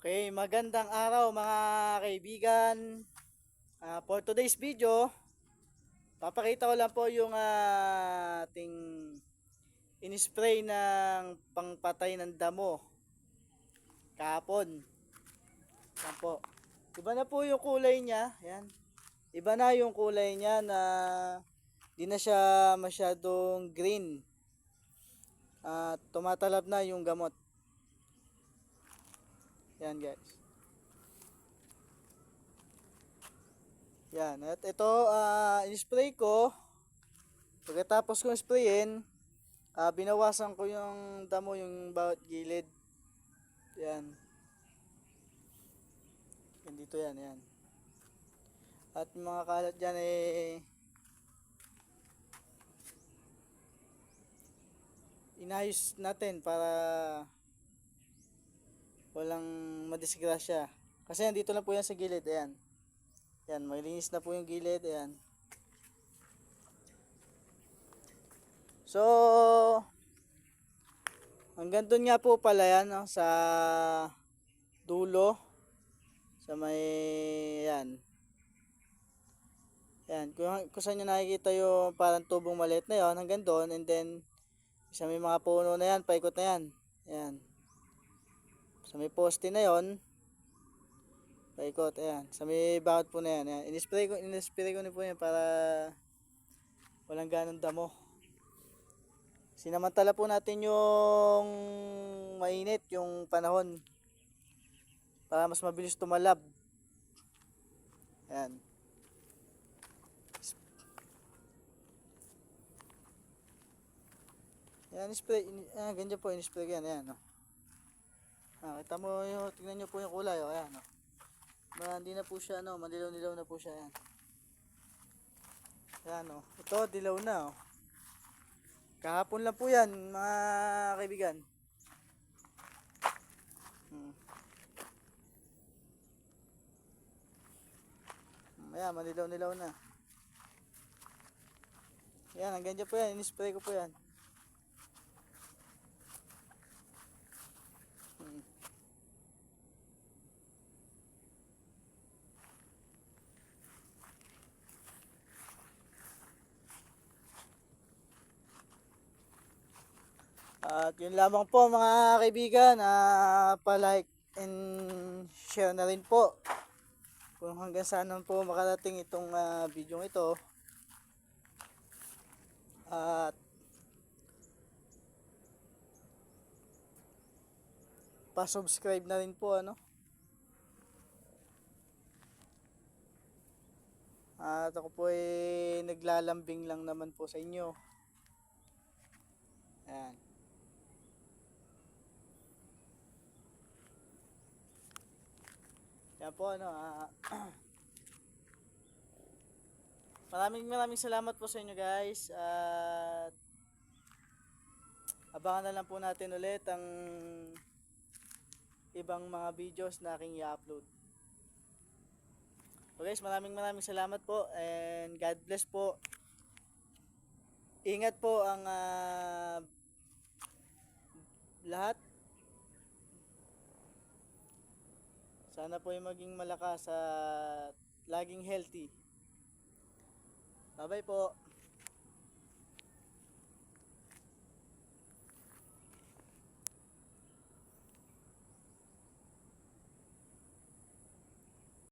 Okay, magandang araw mga kaibigan. For today's video, papakita ko lang po yung ating in-spray ng pangpatay ng damo kahapon. Yan po. Iba na po yung kulay niya. Yan. Iba na yung kulay niya na di na siya masyadong green. At tumatalab na yung gamot. Yan guys. Yan. At ito, in-spray ko. Pagkatapos kong sprayin, binawasan ko yung damo, yung bawat gilid. Yan. Yan dito yan, yan. At yung mga kalat dyan inayos natin para walang madisgrasya. Kasi yan, dito lang po yan sa gilid, ayan. Yan, malinis na po yung gilid, ayan. So, hanggang doon nga po pala yan, no, sa dulo. Sa may, yan. Yan, kung saan nyo nakikita yung parang tubong maliit na yon hanggang doon, and then sa may mga puno na yan, paikot na yan. Yan. Sa may poste na yon, paikot, ayan. Sa may bakod po na yan, ayan. In-spray ko na po yan para walang ganong damo. Sinamantala po natin yung mainit, yung panahon, para mas mabilis tumalab. Ayan. Yan, spray, ganyan po, in-spray yan, ayan, no. Kita mo yung, tingnan nyo po yung kulay, ayan, no. Hindi na po siya, no, madilaw-dilaw na po siya, ayan. Ayan, no. Ito, dilaw na, oh. Kahapon lang po yan, mga kaibigan. Ayan, madilaw-dilaw na. Ayan, hanggang dyan po yan, in-spray ko po yan. At yun lamang po mga kaibigan, pa-like and share na rin po kung hanggang saan po makarating itong video ito. At pa-subscribe na rin po, ano. At ako po ay naglalambing lang naman po sa inyo. Ayan. Yan po, ano, maraming salamat po sa inyo guys. At abangan na lang po natin ulit ang ibang mga videos na aking i-upload. So guys, maraming salamat po and God bless po. Ingat po ang lahat. Sana po ay maging malakas at laging healthy. Bye bye po.